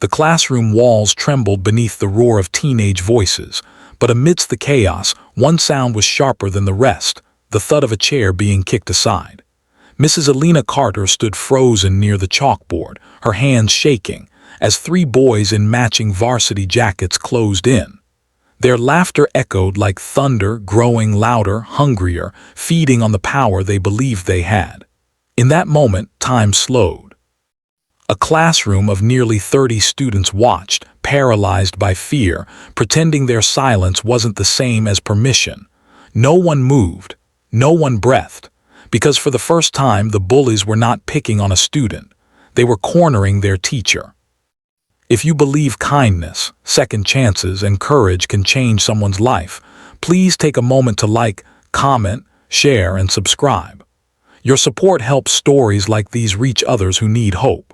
The classroom walls trembled beneath the roar of teenage voices, but amidst the chaos, one sound was sharper than the rest, the thud of a chair being kicked aside. Mrs. Alina Carter stood frozen near the chalkboard, her hands shaking, as three boys in matching varsity jackets closed in. Their laughter echoed like thunder, growing louder, hungrier, feeding on the power they believed they had. In that moment, time slowed. A classroom of nearly 30 students watched, paralyzed by fear, pretending their silence wasn't the same as permission. No one moved, no one breathed, because for the first time the bullies were not picking on a student. They were cornering their teacher. If you believe kindness, second chances, and courage can change someone's life, please take a moment to like, comment, share, and subscribe. Your support helps stories like these reach others who need hope.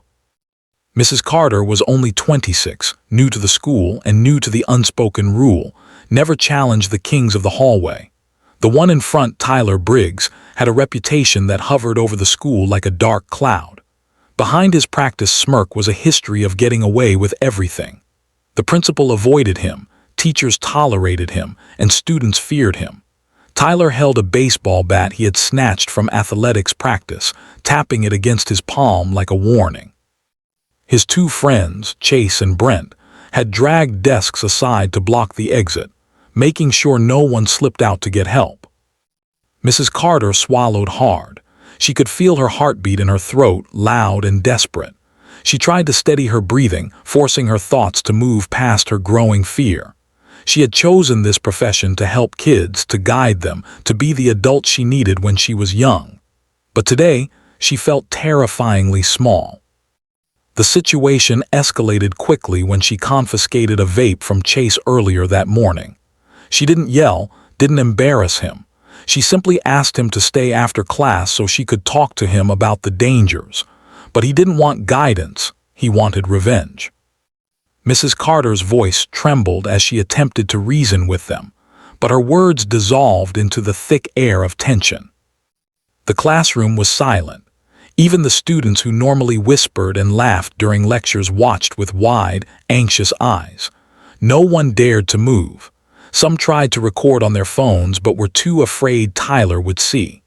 Mrs. Carter was only 26, new to the school and new to the unspoken rule, never challenged the kings of the hallway. The one in front, Tyler Briggs, had a reputation that hovered over the school like a dark cloud. Behind his practiced smirk was a history of getting away with everything. The principal avoided him, teachers tolerated him, and students feared him. Tyler held a baseball bat he had snatched from athletics practice, tapping it against his palm like a warning. His two friends, Chase and Brent, had dragged desks aside to block the exit, making sure no one slipped out to get help. Mrs. Carter swallowed hard. She could feel her heartbeat in her throat, loud and desperate. She tried to steady her breathing, forcing her thoughts to move past her growing fear. She had chosen this profession to help kids, to guide them, to be the adult she needed when she was young. But today, she felt terrifyingly small. The situation escalated quickly when she confiscated a vape from Chase earlier that morning. She didn't yell, didn't embarrass him. She simply asked him to stay after class so she could talk to him about the dangers. But he didn't want guidance, he wanted revenge. Mrs. Carter's voice trembled as she attempted to reason with them, but her words dissolved into the thick air of tension. The classroom was silent. Even the students who normally whispered and laughed during lectures watched with wide, anxious eyes. No one dared to move. Some tried to record on their phones but were too afraid Tyler would see.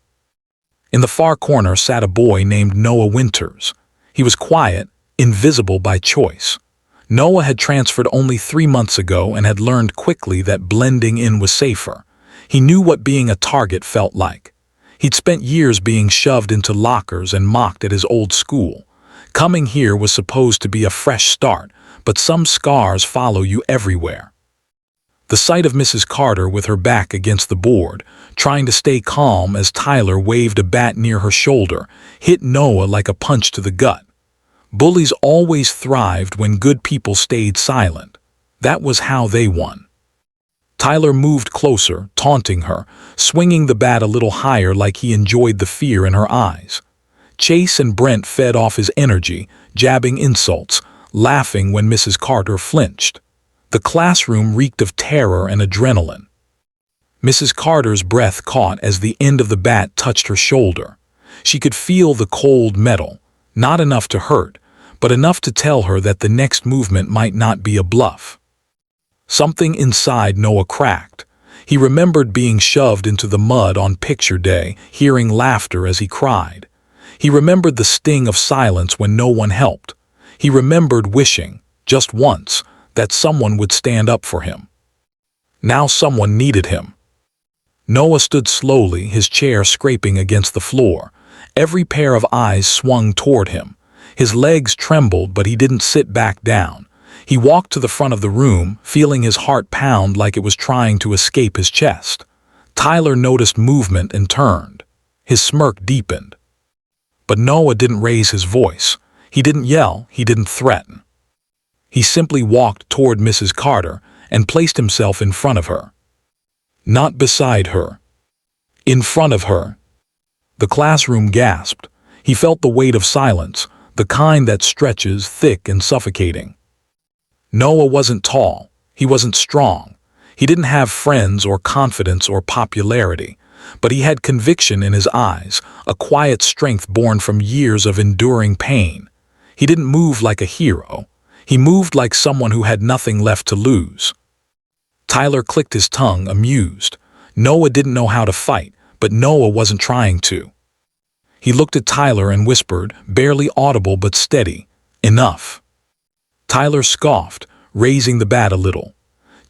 In the far corner sat a boy named Noah Winters. He was quiet, invisible by choice. Noah had transferred only 3 months ago and had learned quickly that blending in was safer. He knew what being a target felt like. He'd spent years being shoved into lockers and mocked at his old school. Coming here was supposed to be a fresh start, but some scars follow you everywhere. The sight of Mrs. Carter with her back against the board, trying to stay calm as Tyler waved a bat near her shoulder, hit Noah like a punch to the gut. Bullies always thrived when good people stayed silent. That was how they won. Tyler moved closer, taunting her, swinging the bat a little higher like he enjoyed the fear in her eyes. Chase and Brent fed off his energy, jabbing insults, laughing when Mrs. Carter flinched. The classroom reeked of terror and adrenaline. Mrs. Carter's breath caught as the end of the bat touched her shoulder. She could feel the cold metal, not enough to hurt, but enough to tell her that the next movement might not be a bluff. Something inside Noah cracked. He remembered being shoved into the mud on picture day, hearing laughter as he cried. He remembered the sting of silence when no one helped. He remembered wishing, just once, that someone would stand up for him. Now someone needed him. Noah stood slowly, his chair scraping against the floor. Every pair of eyes swung toward him. His legs trembled, but he didn't sit back down. He walked to the front of the room, feeling his heart pound like it was trying to escape his chest. Tyler noticed movement and turned. His smirk deepened. But Noah didn't raise his voice. He didn't yell, he didn't threaten. He simply walked toward Mrs. Carter and placed himself in front of her. Not beside her. In front of her. The classroom gasped. He felt the weight of silence, the kind that stretches, thick and suffocating. Noah wasn't tall. He wasn't strong. He didn't have friends or confidence or popularity, but he had conviction in his eyes, a quiet strength born from years of enduring pain. He didn't move like a hero. He moved like someone who had nothing left to lose. Tyler clicked his tongue, amused. Noah didn't know how to fight, but Noah wasn't trying to. He looked at Tyler and whispered, barely audible but steady, "Enough." Tyler scoffed, raising the bat a little.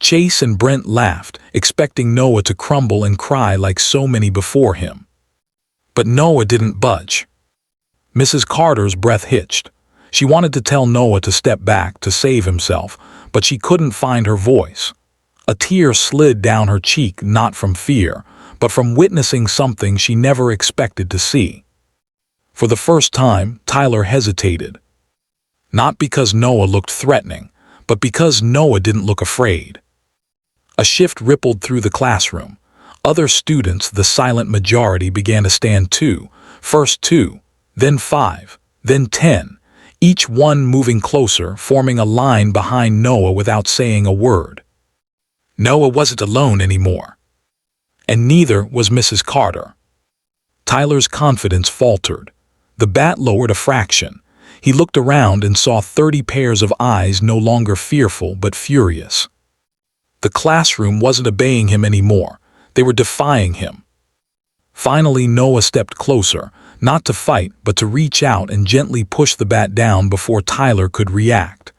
Chase and Brent laughed, expecting Noah to crumble and cry like so many before him. But Noah didn't budge. Mrs. Carter's breath hitched. She wanted to tell Noah to step back to save himself, but she couldn't find her voice. A tear slid down her cheek, not from fear, but from witnessing something she never expected to see. For the first time, Tyler hesitated. Not because Noah looked threatening, but because Noah didn't look afraid. A shift rippled through the classroom. Other students, the silent majority, began to stand too. First 2, then 5, then 10, each one moving closer, forming a line behind Noah without saying a word. Noah wasn't alone anymore. And neither was Mrs. Carter. Tyler's confidence faltered. The bat lowered a fraction. He looked around and saw 30 pairs of eyes, no longer fearful but furious. The classroom wasn't obeying him anymore. They were defying him. Finally, Noah stepped closer, not to fight, but to reach out and gently push the bat down before Tyler could react.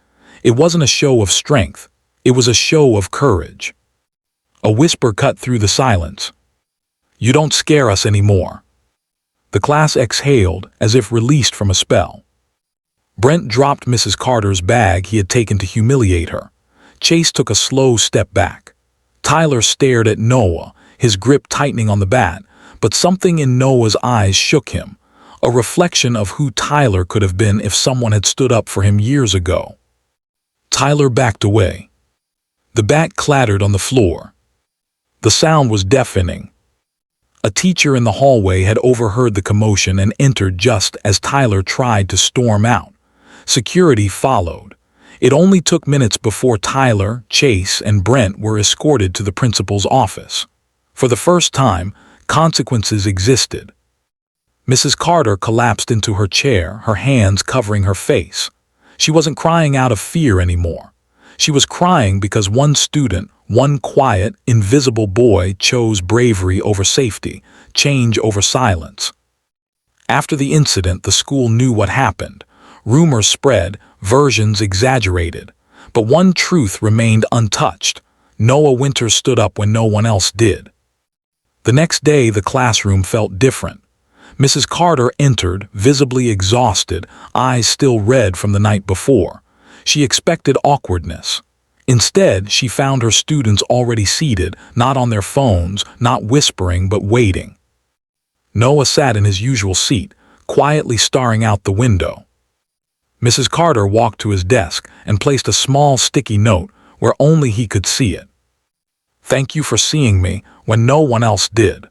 It wasn't a show of strength. It was a show of courage. A whisper cut through the silence. "You don't scare us anymore." The class exhaled, as if released from a spell. Brent dropped Mrs. Carter's bag he had taken to humiliate her. Chase took a slow step back. Tyler stared at Noah, his grip tightening on the bat, but something in Noah's eyes shook him, a reflection of who Tyler could have been if someone had stood up for him years ago. Tyler backed away. The bat clattered on the floor. The sound was deafening. A teacher in the hallway had overheard the commotion and entered just as Tyler tried to storm out. Security followed. It only took minutes before Tyler, Chase, and Brent were escorted to the principal's office. For the first time, consequences existed. Mrs. Carter collapsed into her chair, her hands covering her face. She wasn't crying out of fear anymore. She was crying because one student, one quiet, invisible boy, chose bravery over safety, change over silence. After the incident, the school knew what happened. Rumors spread, versions exaggerated. But one truth remained untouched. Noah Winters stood up when no one else did. The next day, the classroom felt different. Mrs. Carter entered, visibly exhausted, eyes still red from the night before. She expected awkwardness. Instead, she found her students already seated, not on their phones, not whispering, but waiting. Noah sat in his usual seat, quietly staring out the window. Mrs. Carter walked to his desk and placed a small sticky note where only he could see it. "Thank you for seeing me when no one else did."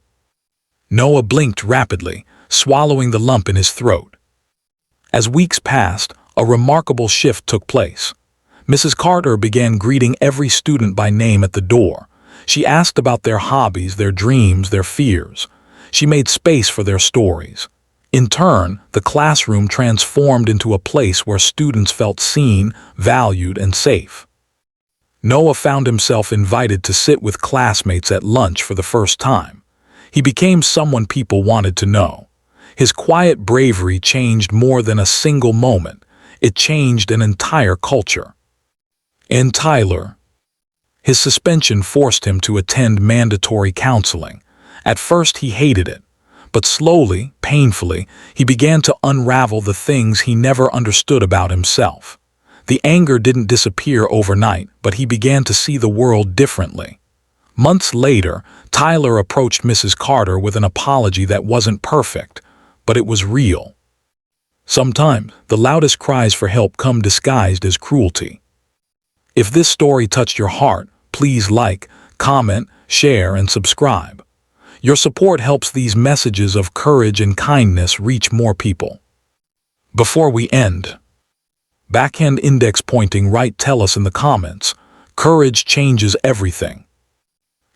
Noah blinked rapidly, swallowing the lump in his throat. As weeks passed, a remarkable shift took place. Mrs. Carter began greeting every student by name at the door. She asked about their hobbies, their dreams, their fears. She made space for their stories. In turn, the classroom transformed into a place where students felt seen, valued, and safe. Noah found himself invited to sit with classmates at lunch for the first time. He became someone people wanted to know. His quiet bravery changed more than a single moment. It changed an entire culture. And Tyler. His suspension forced him to attend mandatory counseling. At first he hated it, but slowly, painfully, he began to unravel the things he never understood about himself. The anger didn't disappear overnight, but he began to see the world differently. Months later, Tyler approached Mrs. Carter with an apology that wasn't perfect, but it was real. Sometimes, the loudest cries for help come disguised as cruelty. If this story touched your heart, please like, comment, share, and subscribe. Your support helps these messages of courage and kindness reach more people. Before we end, backhand index pointing right, tell us in the comments. Courage changes everything.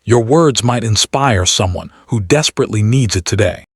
Your words might inspire someone who desperately needs it today.